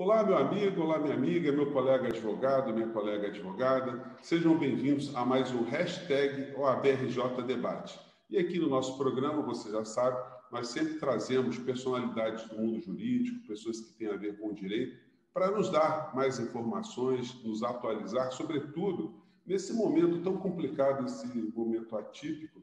Olá, meu amigo, olá, minha amiga, meu colega advogado, minha colega advogada. Sejam bem-vindos a mais um hashtag OABRJ Debate. E aqui no nosso programa, você já sabe, nós sempre trazemos personalidades do mundo jurídico, pessoas que têm a ver com o direito, para nos dar mais informações, nos atualizar, sobretudo nesse momento tão complicado, esse momento atípico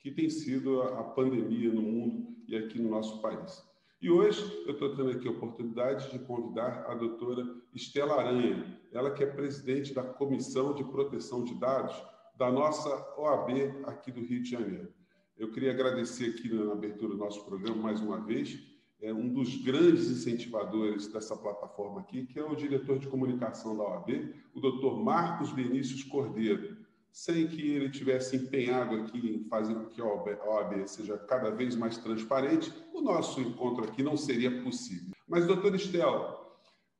que tem sido a pandemia no mundo e aqui no nosso país. E hoje eu estou tendo aqui a oportunidade de convidar a doutora Estela Aranha, ela que é presidente da Comissão de Proteção de Dados da nossa OAB aqui do Rio de Janeiro. Eu queria agradecer aqui na abertura do nosso programa mais uma vez, um dos grandes incentivadores dessa plataforma aqui, que é o diretor de comunicação da OAB, o doutor Marcos Vinícius Cordeiro. Sem que ele tivesse empenhado aqui em fazer com que a OAB seja cada vez mais transparente, o nosso encontro aqui não seria possível. Mas, doutora Estela,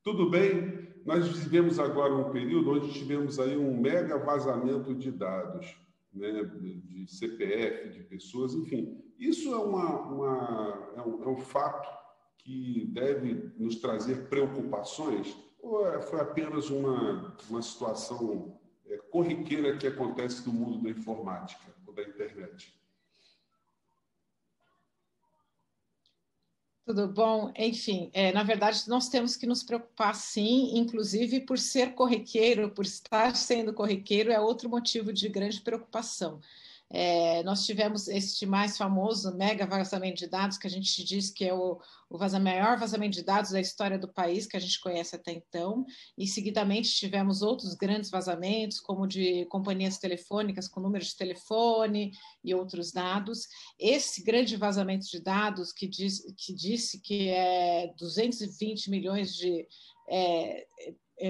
tudo bem? Nós vivemos agora um período onde tivemos aí um mega vazamento de dados, né, de CPF, de pessoas, enfim. Isso é um fato que deve nos trazer preocupações ou foi apenas uma situação corriqueira que acontece no mundo da informática ou da internet? Tudo bom? Enfim, na verdade, nós temos que nos preocupar, sim, inclusive por ser corriqueiro, por estar sendo corriqueiro, é outro motivo de grande preocupação. Nós tivemos este mais famoso mega vazamento de dados, que a gente diz que é o maior vazamento de dados da história do país, que a gente conhece até então, e seguidamente tivemos outros grandes vazamentos, como de companhias telefônicas com números de telefone e outros dados. Esse grande vazamento de dados, que disse que é 220 milhões de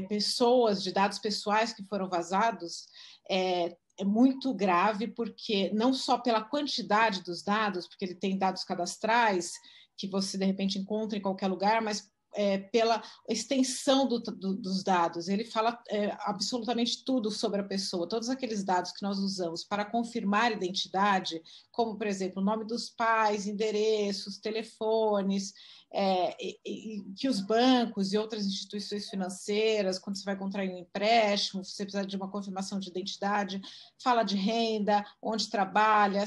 pessoas, de dados pessoais que foram vazados, é muito grave, porque não só pela quantidade dos dados, porque ele tem dados cadastrais que você, de repente, encontra em qualquer lugar, mas pela extensão dos dados. Ele fala absolutamente tudo sobre a pessoa, todos aqueles dados que nós usamos para confirmar identidade, como, por exemplo, o nome dos pais, endereços, telefones, que os bancos e outras instituições financeiras, quando você vai contrair um empréstimo, você precisa de uma confirmação de identidade, fala de renda, onde trabalha,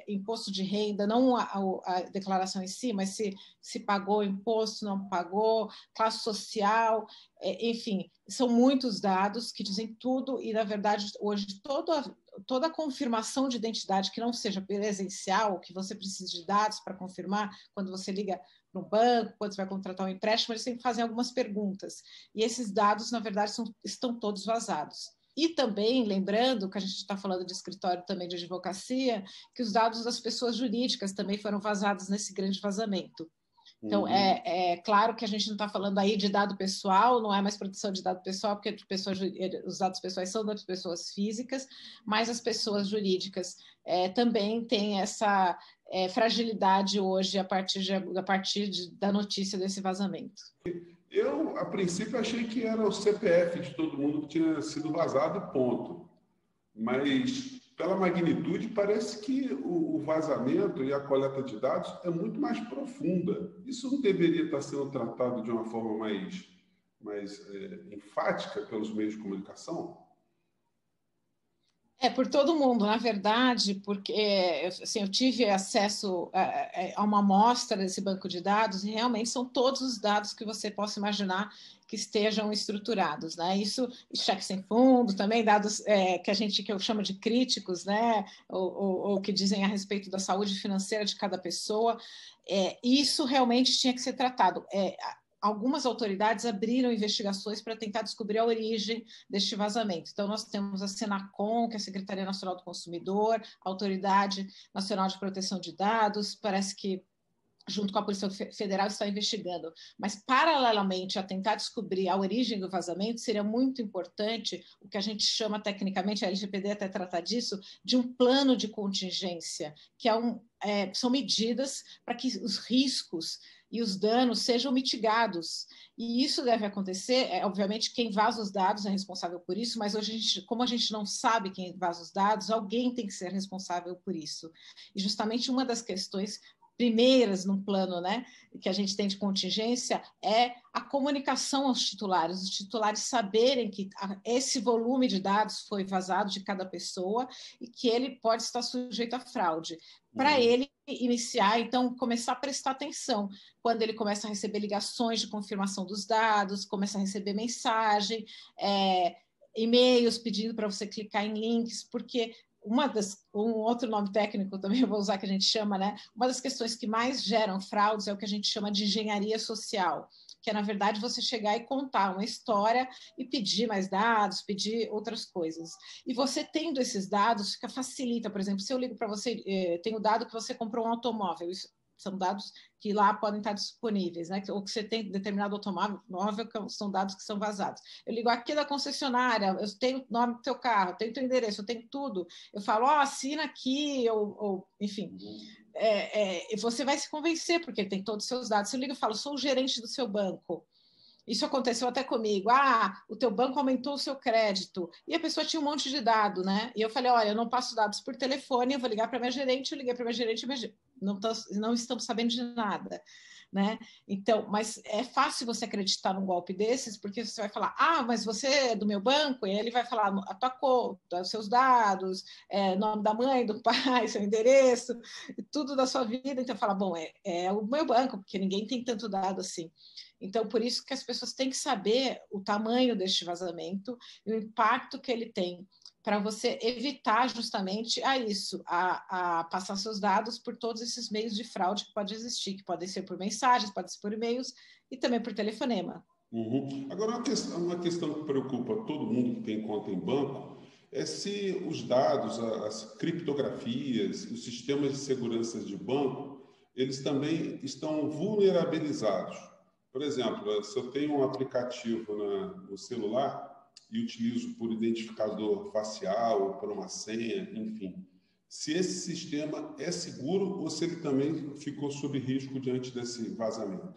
imposto de renda, não a declaração em si, mas se pagou imposto, não pagou, classe social, enfim, são muitos dados que dizem tudo e, na verdade, hoje toda a confirmação de identidade que não seja presencial, que você precisa de dados para confirmar, quando você liga para um banco, quando você vai contratar um empréstimo, eles sempre fazem algumas perguntas. E esses dados, na verdade, estão todos vazados. E também, lembrando que a gente está falando de escritório também de advocacia, que os dados das pessoas jurídicas também foram vazados nesse grande vazamento. Então, é claro que a gente não está falando aí de dado pessoal, não é mais proteção de dado pessoal, porque os dados pessoais são das pessoas físicas, mas as pessoas jurídicas também têm essa fragilidade hoje a partir da notícia desse vazamento. Eu, a princípio, achei que era o CPF de todo mundo que tinha sido vazado, ponto. Mas, pela magnitude, parece que o vazamento e a coleta de dados é muito mais profunda. Isso não deveria estar sendo tratado de uma forma mais enfática pelos meios de comunicação? Por todo mundo, na verdade, porque assim, eu tive acesso a uma amostra desse banco de dados e realmente são todos os dados que você possa imaginar que estejam estruturados, né? Isso, cheque sem fundo, também dados que eu chamo de críticos, né? Ou que dizem a respeito da saúde financeira de cada pessoa. Isso realmente tinha que ser tratado. Algumas autoridades abriram investigações para tentar descobrir a origem deste vazamento. Então, nós temos a Senacom, que é a Secretaria Nacional do Consumidor, a Autoridade Nacional de Proteção de Dados, parece que junto com a Polícia Federal está investigando. Mas, paralelamente a tentar descobrir a origem do vazamento, seria muito importante o que a gente chama tecnicamente, a LGPD até trata disso, de um plano de contingência, que são medidas para que os riscos e os danos sejam mitigados. E isso deve acontecer, obviamente, quem vaza os dados é responsável por isso, mas hoje, como a gente não sabe quem vaza os dados, alguém tem que ser responsável por isso. E justamente uma das questões primeiras no plano, né, que a gente tem de contingência é a comunicação aos titulares, os titulares saberem que esse volume de dados foi vazado de cada pessoa e que ele pode estar sujeito a fraude. Para ele iniciar, então, começar a prestar atenção quando ele começa a receber ligações de confirmação dos dados, começa a receber mensagem, e-mails pedindo para você clicar em links, porque um outro nome técnico também eu vou usar que a gente chama, né? Uma das questões que mais geram fraudes é o que a gente chama de engenharia social, que é, na verdade, você chegar e contar uma história e pedir mais dados, pedir outras coisas. E você tendo esses dados, facilita, por exemplo, se eu ligo para você, tenho dado que você comprou um automóvel, isso são dados que lá podem estar disponíveis, né? Ou que você tem determinado automóvel, são dados que são vazados. Eu ligo aqui da concessionária, eu tenho o nome do teu carro, eu tenho o teu endereço, eu tenho tudo. Eu falo, assina aqui, enfim. Você vai se convencer, porque tem todos os seus dados. Se eu ligo e falo, sou o gerente do seu banco. Isso aconteceu até comigo. O teu banco aumentou o seu crédito. E a pessoa tinha um monte de dado, né? E eu falei, olha, eu não passo dados por telefone, eu vou ligar para minha gerente, eu liguei para minha gerente, não estamos sabendo de nada, né? Então, mas é fácil você acreditar num golpe desses, porque você vai falar, mas você é do meu banco, e ele vai falar a tua conta, os seus dados, nome da mãe, do pai, seu endereço, tudo da sua vida. Então, fala, bom, é o meu banco, porque ninguém tem tanto dado assim. Então, por isso que as pessoas têm que saber o tamanho deste vazamento e o impacto que ele tem para você evitar justamente a passar seus dados por todos esses meios de fraude que pode existir, que podem ser por mensagens, podem ser por e-mails e também por telefonema. Agora, uma questão que preocupa todo mundo que tem conta em banco é se os dados, as criptografias, os sistemas de segurança de banco, eles também estão vulnerabilizados. Por exemplo, se eu tenho um aplicativo no celular e utilizo por identificador facial ou por uma senha, enfim, se esse sistema é seguro ou se ele também ficou sob risco diante desse vazamento?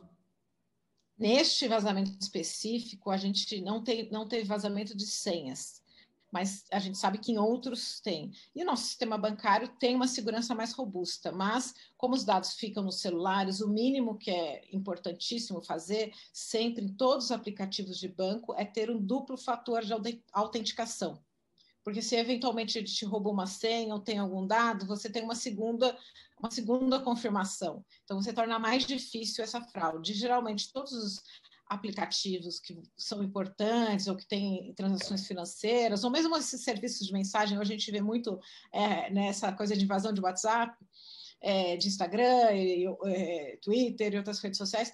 Neste vazamento específico, a gente não teve vazamento de senhas, mas a gente sabe que em outros tem. E o nosso sistema bancário tem uma segurança mais robusta, mas como os dados ficam nos celulares, o mínimo que é importantíssimo fazer, sempre em todos os aplicativos de banco, é ter um duplo fator de autenticação. Porque se eventualmente ele te roubou uma senha ou tem algum dado, você tem uma segunda confirmação. Então, você torna mais difícil essa fraude. Geralmente, todos os aplicativos que são importantes ou que têm transações financeiras, ou mesmo esses serviços de mensagem, hoje a gente vê muito nessa coisa de invasão de WhatsApp, de Instagram, Twitter e outras redes sociais,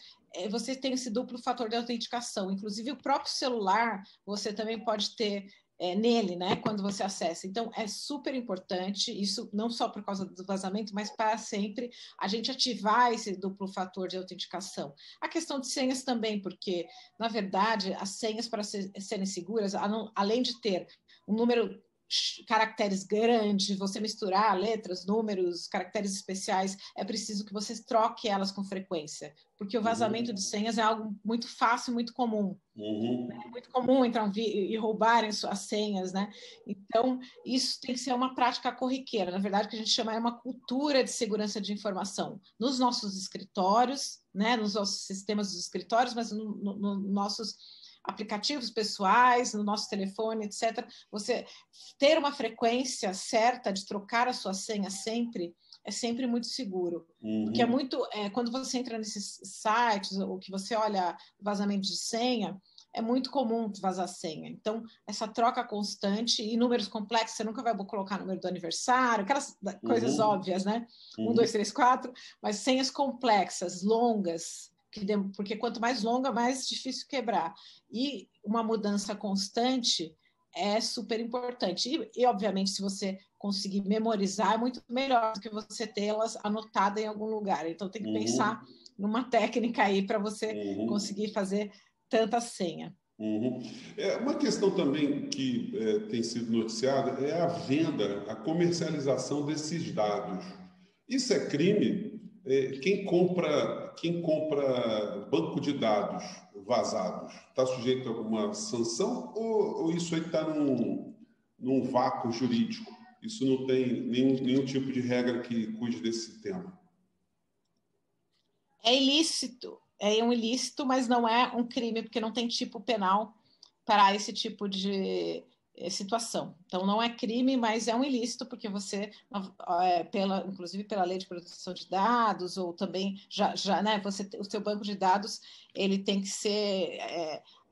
você tem esse duplo fator de autenticação. Inclusive, o próprio celular, você também pode ter nele, né, quando você acessa. Então, é super importante, isso não só por causa do vazamento, mas para sempre a gente ativar esse duplo fator de autenticação. A questão de senhas também, porque, na verdade, as senhas, para serem seguras, além de ter um número caracteres grandes, você misturar letras, números, caracteres especiais, é preciso que você troque elas com frequência, porque o vazamento de senhas é algo muito fácil, muito comum. É muito comum entrar e roubarem as senhas, né? Então, isso tem que ser uma prática corriqueira. Na verdade, o que a gente chama é uma cultura de segurança de informação nos nossos escritórios, né? Nos nossos sistemas dos escritórios, mas nos nossos aplicativos pessoais, no nosso telefone, etc. Você ter uma frequência certa de trocar a sua senha sempre é sempre muito seguro. Porque é muito... quando você entra nesses sites ou que você olha vazamento de senha, é muito comum vazar senha. Então, essa troca constante e números complexos, você nunca vai colocar número do aniversário, aquelas coisas óbvias, né? 1, 2, 3, 4, mas senhas complexas, longas, porque quanto mais longa, mais difícil quebrar. E uma mudança constante é super importante. E, obviamente, se você conseguir memorizar, é muito melhor do que você tê-las anotadas em algum lugar. Então, tem que pensar numa técnica aí para você conseguir fazer tanta senha. Uma questão também que tem sido noticiada é a venda, a comercialização desses dados. Isso é crime? Quem compra banco de dados vazados está sujeito a alguma sanção ou isso aí está num vácuo jurídico? Isso não tem nenhum tipo de regra que cuide desse tema? É ilícito, é um ilícito, mas não é um crime, porque não tem tipo penal para esse tipo de situação. Então, não é crime, mas é um ilícito, porque você, inclusive pela lei de proteção de dados, ou também, né, o seu banco de dados, ele tem que ser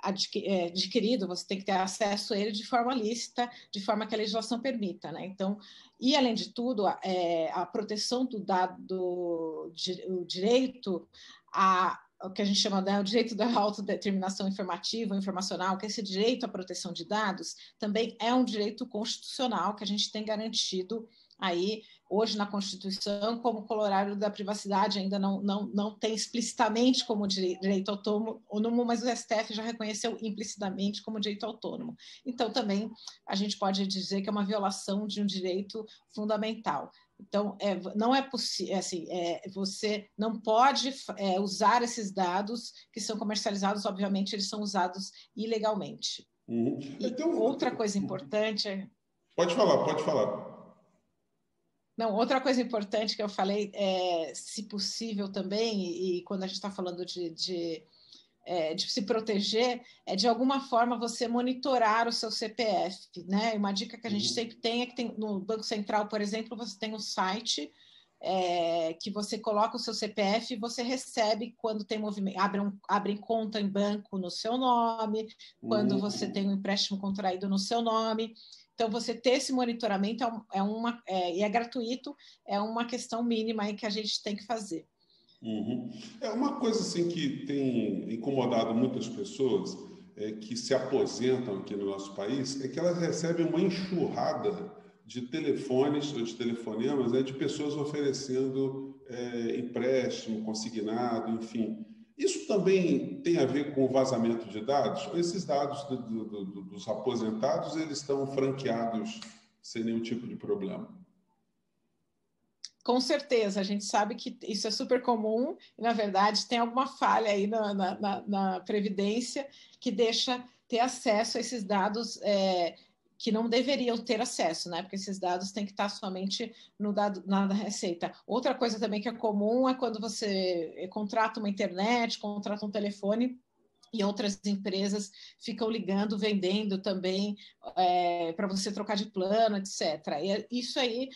adquirido, você tem que ter acesso a ele de forma lícita, de forma que a legislação permita, né? Então, e além de tudo, a proteção do dado, o direito a o que a gente chama o direito da autodeterminação informativa, informacional, que esse direito à proteção de dados também é um direito constitucional que a gente tem garantido aí hoje na Constituição, como colorário da privacidade ainda não tem explicitamente como direito autônomo, mas o STF já reconheceu implicitamente como direito autônomo. Então, também a gente pode dizer que é uma violação de um direito fundamental. Então, não é possível, assim, você não pode usar esses dados que são comercializados, obviamente, eles são usados ilegalmente. Uhum. Então, outra coisa importante... Pode falar, pode falar. Não, outra coisa importante que eu falei, se possível também, e quando a gente está falando de se proteger, de alguma forma você monitorar o seu CPF, né? Uma dica que a gente sempre tem é que no Banco Central, por exemplo, você tem um site que você coloca o seu CPF e você recebe quando tem movimento, abrem conta em banco no seu nome, quando você tem um empréstimo contraído no seu nome. Então, você ter esse monitoramento e é gratuito, é uma questão mínima aí que a gente tem que fazer. Uhum. É uma coisa assim que tem incomodado muitas pessoas que se aposentam aqui no nosso país, é que elas recebem uma enxurrada de telefones ou de telefonemas de pessoas oferecendo empréstimo, consignado, enfim. Isso também tem a ver com o vazamento de dados? Ou esses dados dos aposentados, eles estão franqueados sem nenhum tipo de problema? Com certeza, a gente sabe que isso é super comum e, na verdade, tem alguma falha aí na Previdência que deixa ter acesso a esses dados que não deveriam ter acesso, né? Porque esses dados têm que estar somente na Receita. Outra coisa também que é comum é quando você contrata uma internet, contrata um telefone e outras empresas ficam ligando, vendendo também para você trocar de plano, etc. E isso aí,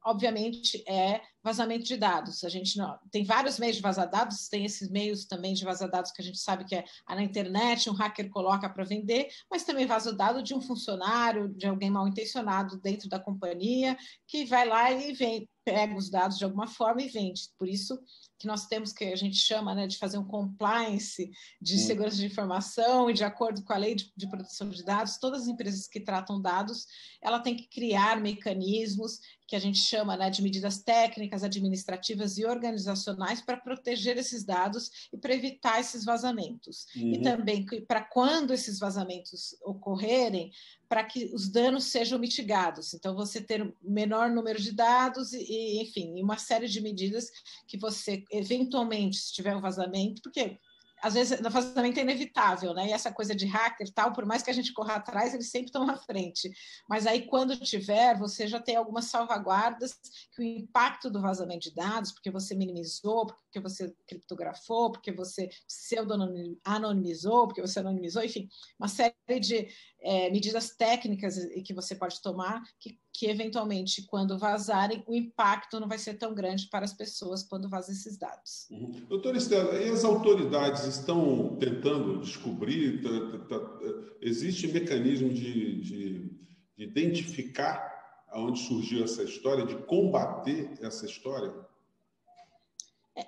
obviamente, é vazamento de dados. A gente tem vários meios de vazar dados, tem esses meios também de vazar dados que a gente sabe que na internet, um hacker coloca para vender, mas também vaza o dado de um funcionário, de alguém mal intencionado dentro da companhia, que vai lá e pega os dados de alguma forma e vende. Por isso que nós temos que a gente chama, né, de fazer um compliance de segurança de informação e de acordo com a lei de proteção de dados, todas as empresas que tratam dados, ela tem que criar mecanismos que a gente chama, né, de medidas técnicas, administrativas e organizacionais para proteger esses dados e para evitar esses vazamentos. E também para quando esses vazamentos ocorrerem, para que os danos sejam mitigados. Então, você ter menor número de dados e enfim, uma série de medidas que você, eventualmente, se tiver um vazamento, porque às vezes o vazamento é inevitável, né? E essa coisa de hacker tal, por mais que a gente corra atrás, eles sempre estão na frente. Mas aí, quando tiver, você já tem algumas salvaguardas que o impacto do vazamento de dados, porque você minimizou, porque você criptografou, porque você pseudo-anonimizou, porque você anonimizou, enfim, uma série de medidas técnicas que você pode tomar que eventualmente, quando vazarem, o impacto não vai ser tão grande para as pessoas quando vazam esses dados. Doutora Estela, e as autoridades estão tentando descobrir, existe mecanismo de identificar aonde surgiu essa história, de combater essa história?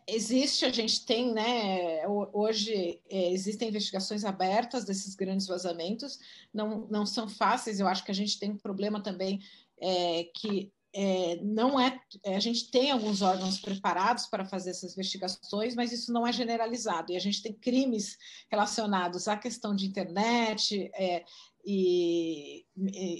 Existe, a gente tem, né, hoje existem investigações abertas desses grandes vazamentos, não são fáceis, eu acho que a gente tem um problema também que não a gente tem alguns órgãos preparados para fazer essas investigações, mas isso não é generalizado, e a gente tem crimes relacionados à questão de internet, e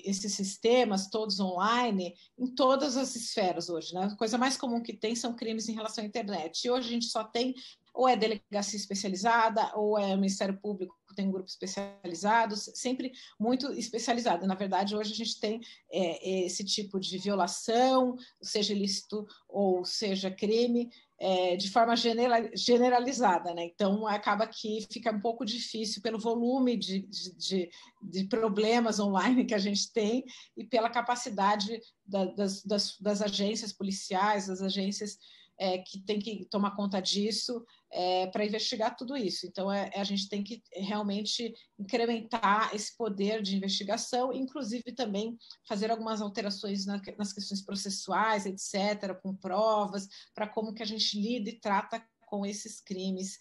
esses sistemas todos online em todas as esferas hoje, né? A coisa mais comum que tem são crimes em relação à internet. E hoje a gente só tem ou é delegacia especializada, ou é o Ministério Público, tem um grupo especializado, sempre muito especializado. Na verdade, hoje a gente tem esse tipo de violação, seja ilícito ou seja crime, de forma generalizada, né? Então, acaba que fica um pouco difícil pelo volume de problemas online que a gente tem e pela capacidade das agências policiais, das agências que tem que tomar conta disso para investigar tudo isso. Então, a gente tem que realmente incrementar esse poder de investigação, inclusive também fazer algumas alterações nas questões processuais, etc., com provas, para como que a gente lida e trata com esses crimes.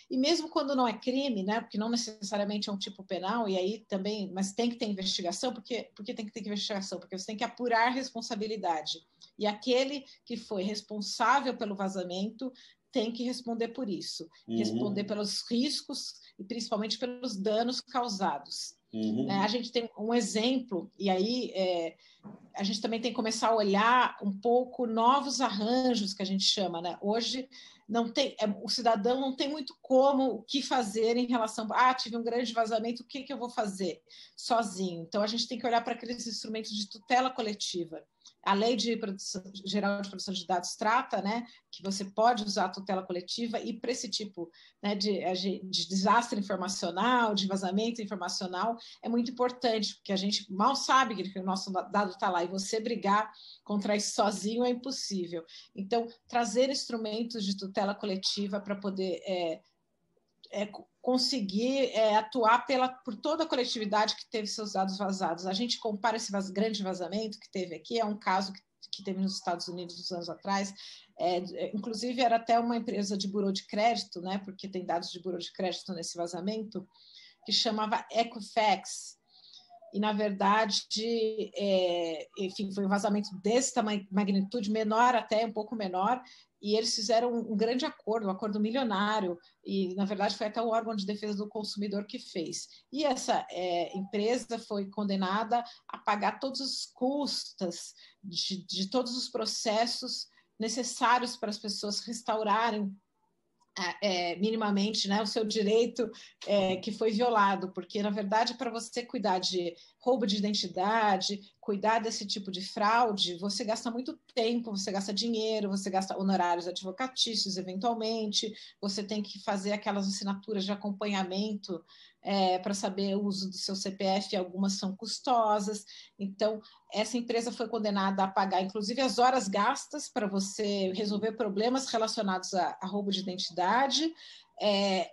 E mesmo quando não é crime, né, porque não necessariamente é um tipo penal, e aí também, mas tem que ter investigação, porque tem que ter investigação, porque você tem que apurar a responsabilidade. E aquele que foi responsável pelo vazamento tem que responder por isso, responder pelos riscos e principalmente pelos danos causados. A gente tem um exemplo, e aí a gente também tem que começar a olhar um pouco novos arranjos, que a gente chama, né? Hoje não tem, o cidadão não tem muito o que fazer em relação tive um grande vazamento, o que eu vou fazer sozinho? Então a gente tem que olhar para aqueles instrumentos de tutela coletiva. A Lei Geral de Proteção de Dados trata, né, que você pode usar a tutela coletiva, e para esse tipo, né, de desastre informacional, de vazamento informacional, é muito importante, porque a gente mal sabe que o nosso dado está lá, e você brigar contra isso sozinho é impossível. Então, trazer instrumentos de tutela coletiva para poder conseguir atuar por toda a coletividade que teve seus dados vazados. A gente compara esse grande vazamento que teve aqui, é um caso que teve nos Estados Unidos uns anos atrás, inclusive era até uma empresa de burô de crédito, né, porque tem dados de burô de crédito nesse vazamento, que chamava Equifax, e na verdade, enfim, foi um vazamento desse tamanho, magnitude, menor até, um pouco menor, e eles fizeram um grande acordo, um acordo milionário, e na verdade foi até o órgão de defesa do consumidor que fez. E essa empresa foi condenada a pagar todos os custos de todos os processos necessários para as pessoas restaurarem minimamente, né, o seu direito que foi violado, porque, na verdade, para você cuidar de roubo de identidade, cuidar desse tipo de fraude, você gasta muito tempo, você gasta dinheiro, você gasta honorários advocatícios, eventualmente, você tem que fazer aquelas assinaturas de acompanhamento para saber o uso do seu CPF, algumas são custosas. Então, essa empresa foi condenada a pagar, inclusive, as horas gastas para você resolver problemas relacionados a roubo de identidade,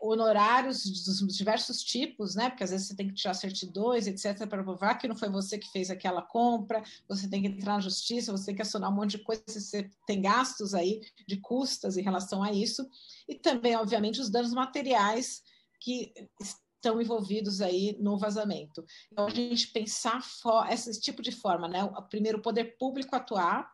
honorários dos diversos tipos, né? Porque às vezes você tem que tirar certidões, etc., para provar que não foi você que fez aquela compra, você tem que entrar na justiça, você tem que acionar um monte de coisas, você tem gastos aí de custas em relação a isso, e também, obviamente, os danos materiais que estão envolvidos aí no vazamento. Então, a gente pensar esse tipo de forma, né? Primeiro, o poder público atuar,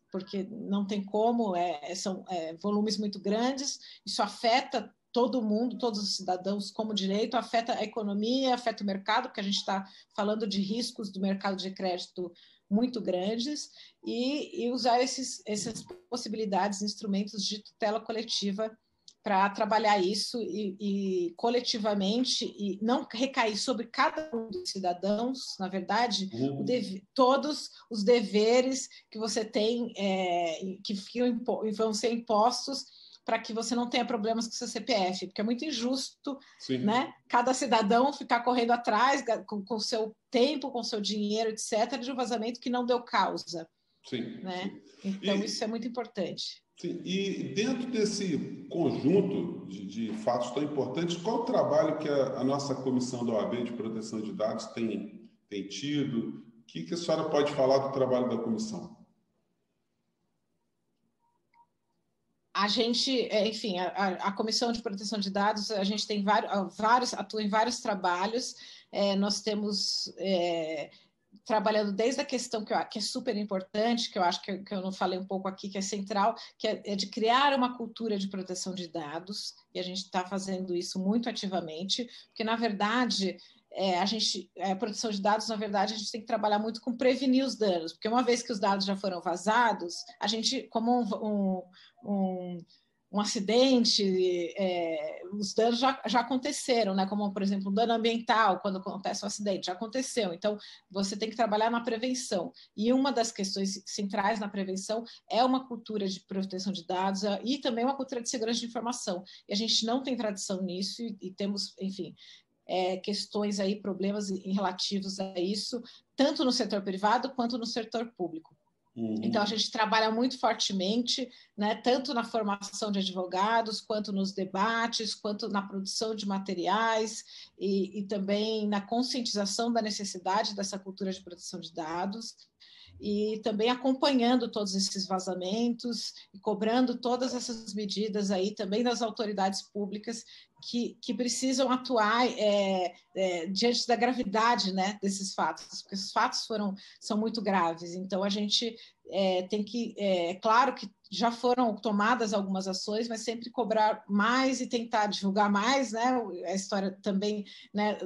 porque não tem como, são volumes muito grandes, isso afeta todo mundo, todos os cidadãos como direito, afeta a economia, afeta o mercado, porque a gente está falando de riscos do mercado de crédito muito grandes, e usar essas possibilidades, instrumentos de tutela coletiva para trabalhar isso e coletivamente, e não recair sobre cada um dos cidadãos, na verdade, todos os deveres que você tem, que vão ser impostos para que você não tenha problemas com o seu CPF, porque é muito injusto, né? Cada cidadão ficar correndo atrás com o seu tempo, com o seu dinheiro, etc., de um vazamento que não deu causa. Né? Então, isso é muito importante. Sim, e dentro desse conjunto de fatos tão importantes, qual o trabalho que a nossa comissão da OAB de proteção de dados tem tido? O que a senhora pode falar do trabalho da comissão? A gente, enfim, a Comissão de Proteção de Dados, a gente tem atua em vários trabalhos, nós temos trabalhando desde a questão que é super importante, que eu acho que eu não falei um pouco aqui, que é central, que é de criar uma cultura de proteção de dados, e a gente está fazendo isso muito ativamente, porque, na verdade, a proteção de dados, na verdade, a gente tem que trabalhar muito com prevenir os danos, porque uma vez que os dados já foram vazados, a gente, como um um acidente, os danos já aconteceram, né? Como, por exemplo, um dano ambiental, quando acontece um acidente, já aconteceu. Então, você tem que trabalhar na prevenção. E uma das questões centrais na prevenção é uma cultura de proteção de dados e também uma cultura de segurança de informação. E a gente não tem tradição nisso e temos, enfim, questões aí, problemas relativos a isso, tanto no setor privado quanto no setor público. Então, a gente trabalha muito fortemente, né, tanto na formação de advogados, quanto nos debates, quanto na produção de materiais e também na conscientização da necessidade dessa cultura de proteção de dados e também acompanhando todos esses vazamentos e cobrando todas essas medidas aí também das autoridades públicas que precisam atuar diante da gravidade, né, desses fatos, porque os fatos são muito graves. Então, a gente tem que... claro que já foram tomadas algumas ações, mas sempre cobrar mais e tentar divulgar mais, né, a história também, né,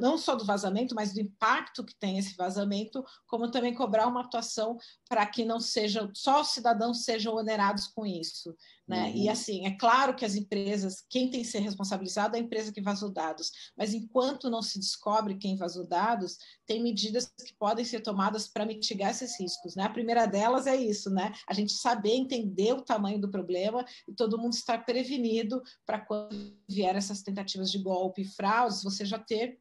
não só do vazamento, mas do impacto que tem esse vazamento, como também cobrar uma atuação para que não sejam, só os cidadãos sejam onerados com isso, né? E assim, é claro que as empresas, quem tem que ser responsabilizado é a empresa que vazou dados, mas enquanto não se descobre quem vazou dados, tem medidas que podem ser tomadas para mitigar esses riscos, né? A primeira delas é isso, né? A gente saber entender o tamanho do problema e todo mundo estar prevenido para quando vier essas tentativas de golpe e fraudes, você já ter,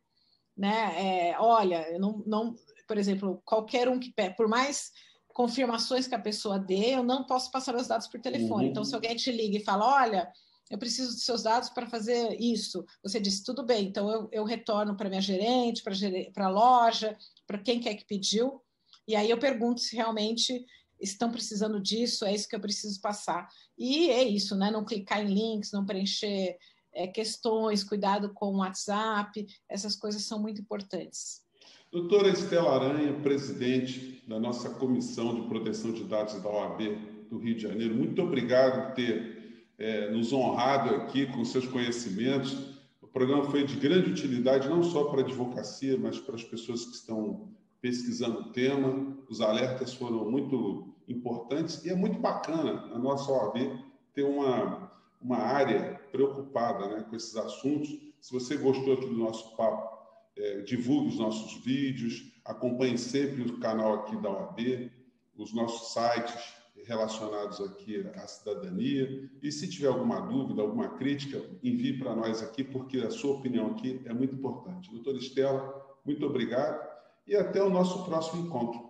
né? Olha, eu não, por exemplo, qualquer um que por mais confirmações que a pessoa dê, eu não posso passar meus dados por telefone. Então, se alguém te liga e fala, olha, eu preciso dos seus dados para fazer isso, você diz, tudo bem, então eu retorno para minha gerente, para a loja, para quem quer que pediu, e aí eu pergunto se realmente estão precisando disso, é isso que eu preciso passar. E é isso, né? Não clicar em links, não preencher questões, cuidado com o WhatsApp, essas coisas são muito importantes. Doutora Estela Aranha, presidente da nossa Comissão de Proteção de Dados da OAB do Rio de Janeiro, muito obrigado por ter nos honrado aqui com seus conhecimentos. O programa foi de grande utilidade, não só para a advocacia, mas para as pessoas que estão pesquisando o tema. Os alertas foram muito importantes e é muito bacana a nossa OAB ter uma área preocupada, né, com esses assuntos. Se você gostou aqui do nosso papo, divulgue os nossos vídeos, acompanhe sempre o canal aqui da OAB, os nossos sites relacionados aqui à cidadania. E se tiver alguma dúvida, alguma crítica, envie para nós aqui, porque a sua opinião aqui é muito importante. Doutora Estela, muito obrigado e até o nosso próximo encontro.